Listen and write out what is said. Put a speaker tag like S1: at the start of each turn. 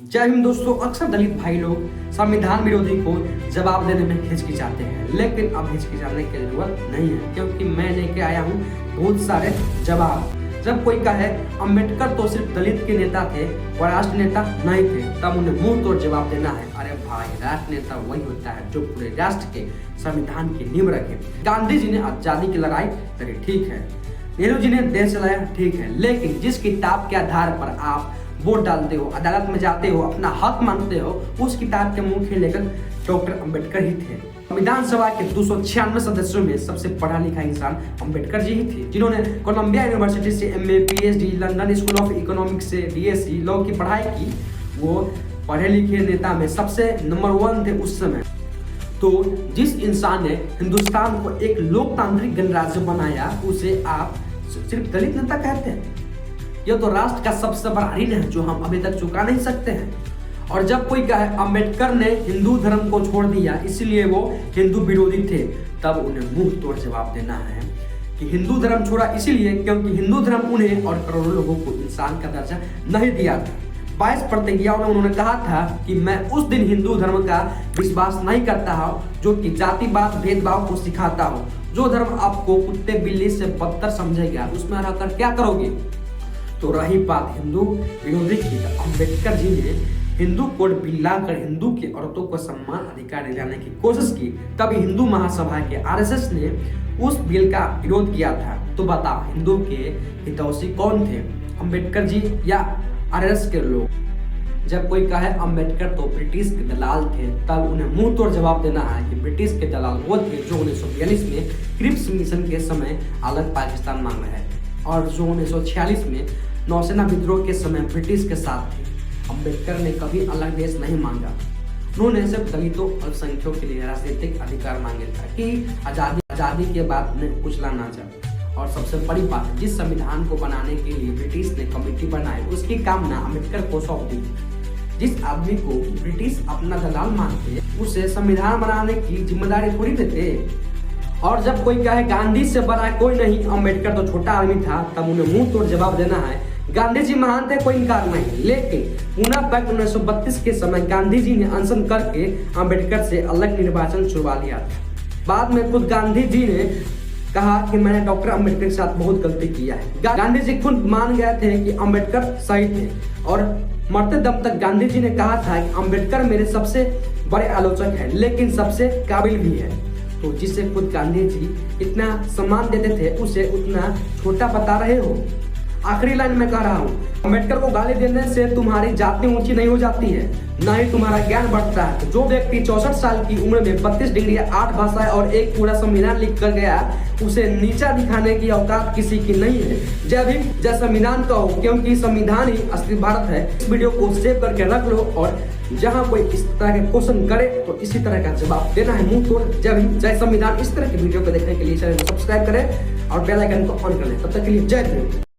S1: जय हिंद दोस्तों। अक्सर दलित भाई लोग संविधान विरोधी को जवाब देने में हिचकिचाते हैं, लेकिन अब हिचकिचाने की जरूरत नहीं है, क्योंकि मैं लेके आया हूँ बहुत सारे जवाब। जब कोई कहे अंबेडकर तो सिर्फ दलित के नेता थे और राष्ट्र नेता नहीं थे, तब उन्हें मुंह तोड़ जवाब देना है। अरे भाई, राष्ट्र नेता वही होता है जो पूरे राष्ट्र के संविधान की नींव रखे। गांधी जी ने आजादी की लड़ाई लड़ी, ठीक है। नेहरू जी ने देश चलाया, ठीक है। लेकिन जिस किताब के आधार पर आप वोट डालते हो, अदालत में जाते हो, अपना हक मांगते हो, उस किताब के मुख्य लेखक डॉक्टर अंबेडकर ही थे। संविधान सभा के 296 सदस्यों में सबसे पढ़ा लिखा इंसान अंबेडकर जी ही थे, जिन्होंने कोलंबिया यूनिवर्सिटी से MA, PhD, London school of economics से डीएससी लॉ की पढ़ाई की। वो पढ़े लिखे नेता में सबसे नंबर 1 थे उस समय। तो जिस इंसान ने हिंदुस्तान को एक लोकतांत्रिक गणराज्य बनाया, उसे आप सिर्फ दलित नेता कहते हैं। यह तो राष्ट्र का सबसे बड़ा ऋण है जो हम अभी तक चुका नहीं सकते हैं। और जब कोई कहे अंबेडकर ने हिंदू धर्म को छोड़ दिया इसलिए वो हिंदू विरोधी थे, तब उन्हें मुंह तोड़ जवाब देना है कि हिंदू धर्म छोड़ा इसीलिए क्योंकि हिंदू धर्म उन्हें और करोड़ों लोगों को इंसान का दर्जा नहीं दिया था। 22 प्रतिज्ञाओं में उन्होंने कहा था कि मैं उस दिन हिंदू धर्म का विश्वास नहीं करता हूँ जो कि जातिवाद भेदभाव को सिखाता हो। जो धर्म आपको कुत्ते बिल्ली से बदतर समझेगा, उसमें रहकर क्या करोगे। तो रही बात हिंदू विरोधी की, अंबेडकर जी ने हिंदू कोड बिल लाकर हिंदू की औरतों को सम्मान अधिकार दिलाने की कोशिश की। तभी हिंदू महासभा के आरएसएस ने उस बिल का विरोध किया था। तो बताओ, हिंदू के हितैषी कौन थे, अंबेडकर जी या आरएसएस के लोग। जब कोई कहे अंबेडकर तो ब्रिटिश के दलाल थे, तब उन्हें मुंह तोड़ जवाब देना है कि ब्रिटिश के दलाल वो थे जो 1942 में क्रिप्स मिशन के समय अलग पाकिस्तान मांग रहे थे, और जो 1946 में नौसेना विद्रोह के समय ब्रिटिश के साथ थे। अंबेडकर ने कभी अलग देश नहीं मांगा। उन्होंने सिर्फ दलितों और अल्पसंख्यकों के लिए राजनीतिक अधिकार मांगे था कि आजादी के बाद उन्हें कुचला ना जाए। और सबसे बड़ी बात, जिस संविधान को बनाने के लिए ब्रिटिश ने कमेटी बनाई, उसकी कामना अंबेडकर को सौंप दी। जिस आदमी को ब्रिटिश अपना दलाल मानते, उसे संविधान बनाने की जिम्मेदारी थोड़ी देते। और जब कोई कहे गांधी से बड़ा कोई नहीं, अंबेडकर तो छोटा आदमी था, तब उन्हें मुंह तोड़ जवाब देना है गांधी जी महान थे, कोई इनकार नहीं। लेकिन पूना पैक्ट 1932 के समय गांधी जी ने अनशन करके अंबेडकर से अलग निर्वाचन छुड़वा लिया था। बाद में खुद गांधी जी ने कहा कि मैंने डॉक्टर अंबेडकर के साथ बहुत गलती किया है। गांधी जी खुद मान गए थे कि अंबेडकर सही थे, और मरते दम तक गांधी जी ने कहा था कि अंबेडकर मेरे सबसे बड़े आलोचक है, लेकिन सबसे काबिल भी है। तो जिसे खुद गांधी जी इतना सम्मान देते थे, उसे उतना छोटा बता रहे हो। आखिरी लाइन में कह रहा हूँ, अंबेडकर को गाली देने से तुम्हारी जाति ऊंची नहीं हो जाती है, न ही तुम्हारा ज्ञान बढ़ता है। जो व्यक्ति 64 साल की उम्र में 32 डिग्री, 8 भाषाएं और एक पूरा संविधान लिख कर गया, उसे नीचा दिखाने की औकात किसी की नहीं है। जय भीम, जय संविधान कहो, क्योंकि संविधान ही असली भारत है। इस वीडियो को सेव करके रख लो, और जहां कोई इस तरह के क्वेश्चन करे तो इसी तरह का जवाब देना है मुंह तोड़। जय भीम, जय संविधान। इस तरह की वीडियो को देखने के लिए चैनल को सब्सक्राइब करें और बेल आइकन को ऑन कर लें। तब तक के लिए जय भीम।